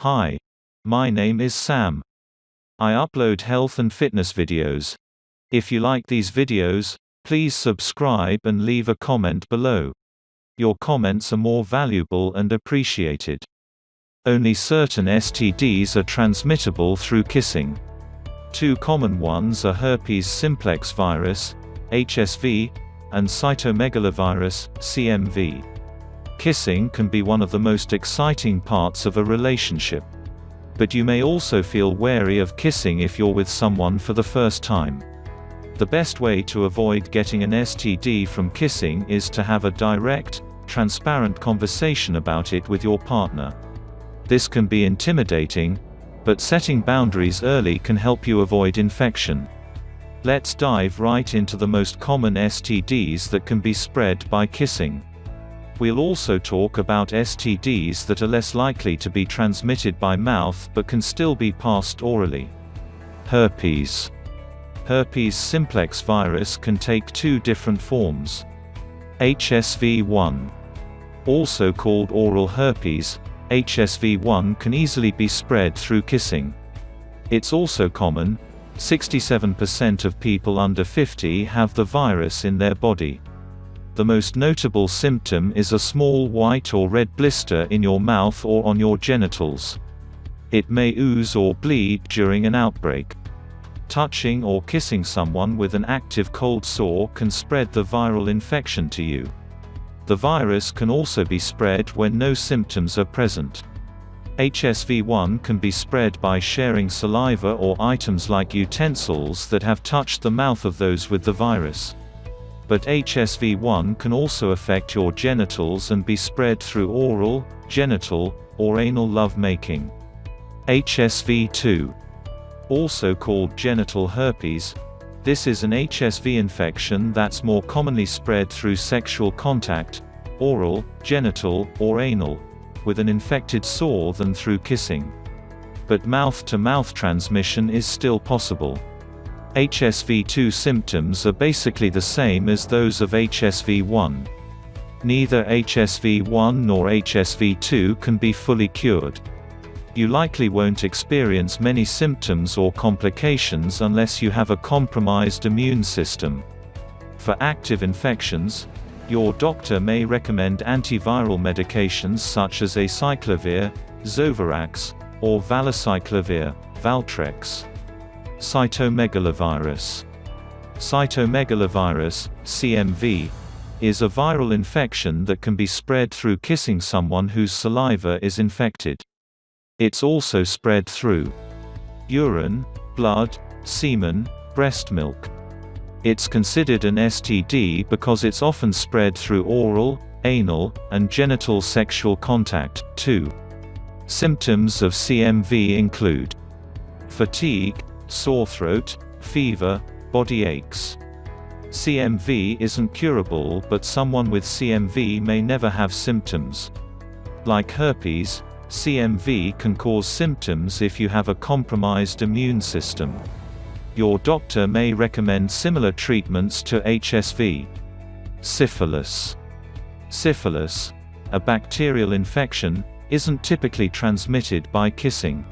Hi. My name is Sam. I upload health and fitness videos. If you like these videos, please subscribe and leave a comment below. Your comments are more valuable and appreciated. Only certain STDs are transmittable through kissing. Two common ones are herpes simplex virus, HSV, and cytomegalovirus, CMV. Kissing can be one of the most exciting parts of a relationship. But you may also feel wary of kissing if you're with someone for the first time. The best way to avoid getting an STD from kissing is to have a direct, transparent conversation about it with your partner. This can be intimidating, but setting boundaries early can help you avoid infection. Let's dive right into the most common STDs that can be spread by kissing. We'll also talk about STDs that are less likely to be transmitted by mouth but can still be passed orally. Herpes. Herpes simplex virus can take two different forms. HSV1. Also called oral herpes, HSV1 can easily be spread through kissing. It's also common. 67% of people under 50 have the virus in their body. The most notable symptom is a small white or red blister in your mouth or on your genitals. It may ooze or bleed during an outbreak. Touching or kissing someone with an active cold sore can spread the viral infection to you. The virus can also be spread when no symptoms are present. HSV1 can be spread by sharing saliva or items like utensils that have touched the mouth of those with the virus. But HSV1 can also affect your genitals and be spread through oral, genital, or anal lovemaking. HSV2. Also called genital herpes. This is an HSV infection that's more commonly spread through sexual contact, oral, genital, or anal, with an infected sore than through kissing. But mouth-to-mouth transmission is still possible. HSV2 symptoms are basically the same as those of HSV1. Neither HSV1 nor HSV2 can be fully cured. You likely won't experience many symptoms or complications unless you have a compromised immune system. For active infections, your doctor may recommend antiviral medications such as acyclovir, Zovirax, or valacyclovir, Valtrex. Cytomegalovirus. Cytomegalovirus, CMV, is a viral infection that can be spread through kissing someone whose saliva is infected. It's also spread through urine, blood, semen, breast milk. It's considered an STD because it's often spread through oral, anal, and genital sexual contact, too. Symptoms of CMV include fatigue, sore throat, fever, body aches. CMV isn't curable, but someone with CMV may never have symptoms. Like herpes, CMV can cause symptoms if you have a compromised immune system. Your doctor may recommend similar treatments to HSV. Syphilis. Syphilis, a bacterial infection, isn't typically transmitted by kissing.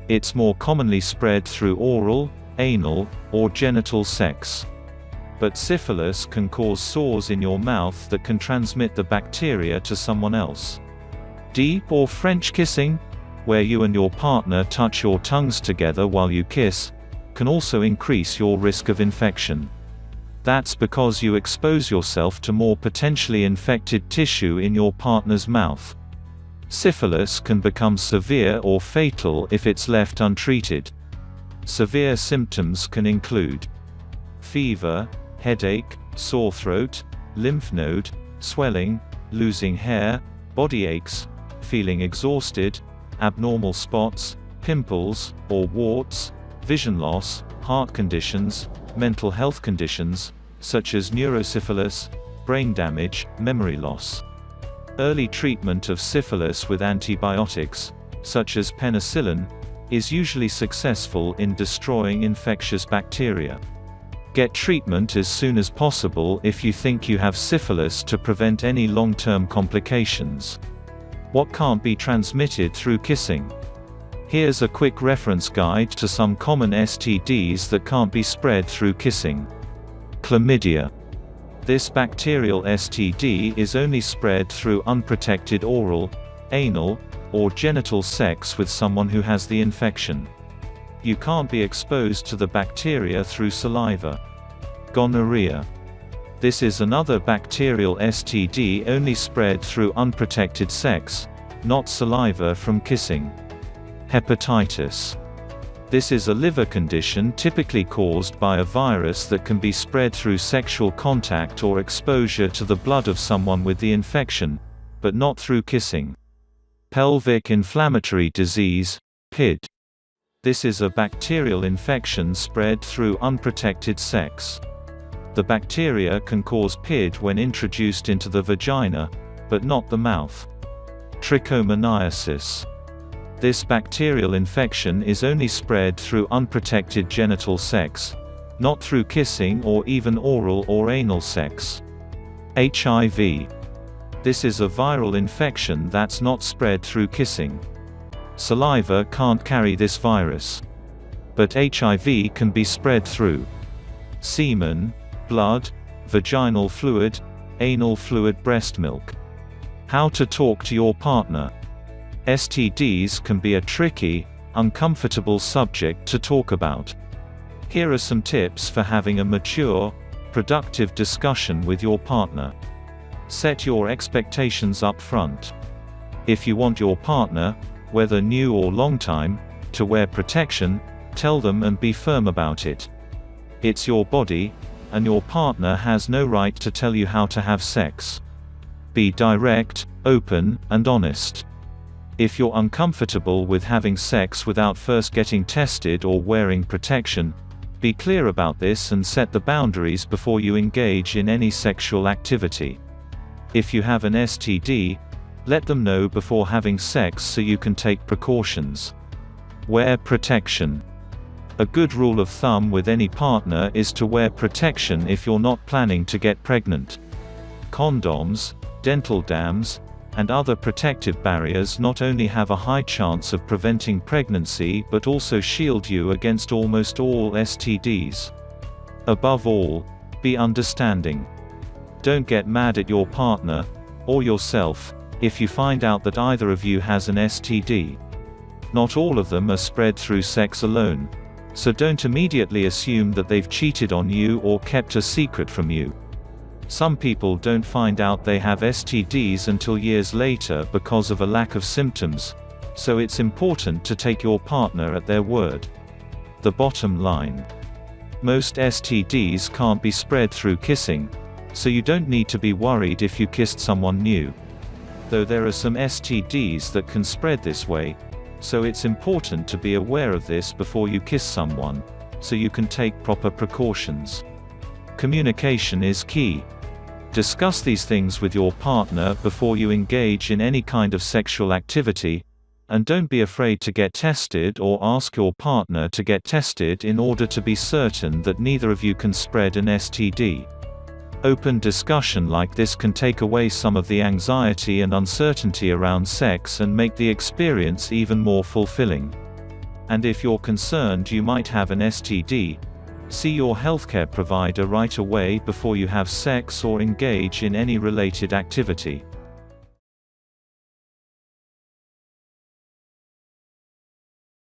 It's more commonly spread through oral, anal, or genital sex. But syphilis can cause sores in your mouth that can transmit the bacteria to someone else. Deep or French kissing, where you and your partner touch your tongues together while you kiss, can also increase your risk of infection. That's because you expose yourself to more potentially infected tissue in your partner's mouth. Syphilis can become severe or fatal if it's left untreated. Severe symptoms can include fever, headache, sore throat, lymph node, swelling, losing hair, body aches, feeling exhausted, abnormal spots, pimples, or warts, vision loss, heart conditions, mental health conditions, such as neurosyphilis, brain damage, memory loss. Early treatment of syphilis with antibiotics, such as penicillin, is usually successful in destroying infectious bacteria. Get treatment as soon as possible if you think you have syphilis to prevent any long-term complications. What can't be transmitted through kissing? Here's a quick reference guide to some common STDs that can't be spread through kissing. Chlamydia. This bacterial STD is only spread through unprotected oral, anal, or genital sex with someone who has the infection. You can't be exposed to the bacteria through saliva. Gonorrhea. This is another bacterial STD only spread through unprotected sex, not saliva from kissing. Hepatitis. This is a liver condition typically caused by a virus that can be spread through sexual contact or exposure to the blood of someone with the infection, but not through kissing. Pelvic inflammatory disease, PID. This is a bacterial infection spread through unprotected sex. The bacteria can cause PID when introduced into the vagina, but not the mouth. Trichomoniasis. This bacterial infection is only spread through unprotected genital sex, not through kissing or even oral or anal sex. HIV. This is a viral infection that's not spread through kissing. Saliva can't carry this virus. But HIV can be spread through semen, blood, vaginal fluid, anal fluid, breast milk. How to talk to your partner. STDs can be a tricky, uncomfortable subject to talk about. Here are some tips for having a mature, productive discussion with your partner. Set your expectations up front. If you want your partner, whether new or long time, to wear protection, tell them and be firm about it. It's your body, and your partner has no right to tell you how to have sex. Be direct, open, and honest. If you're uncomfortable with having sex without first getting tested or wearing protection, be clear about this and set the boundaries before you engage in any sexual activity. If you have an STD, let them know before having sex so you can take precautions. Wear protection. A good rule of thumb with any partner is to wear protection if you're not planning to get pregnant. Condoms, dental dams, and other protective barriers not only have a high chance of preventing pregnancy but also shield you against almost all STDs. Above all, be understanding. Don't get mad at your partner, or yourself, if you find out that either of you has an STD. Not all of them are spread through sex alone, so don't immediately assume that they've cheated on you or kept a secret from you. Some people don't find out they have STDs until years later because of a lack of symptoms, so it's important to take your partner at their word. The bottom line. Most STDs can't be spread through kissing, so you don't need to be worried if you kissed someone new. Though there are some STDs that can spread this way, so it's important to be aware of this before you kiss someone, so you can take proper precautions. Communication is key. Discuss these things with your partner before you engage in any kind of sexual activity, and don't be afraid to get tested or ask your partner to get tested in order to be certain that neither of you can spread an STD. Open discussion like this can take away some of the anxiety and uncertainty around sex and make the experience even more fulfilling. And if you're concerned you might have an STD, see your healthcare provider right away before you have sex or engage in any related activity.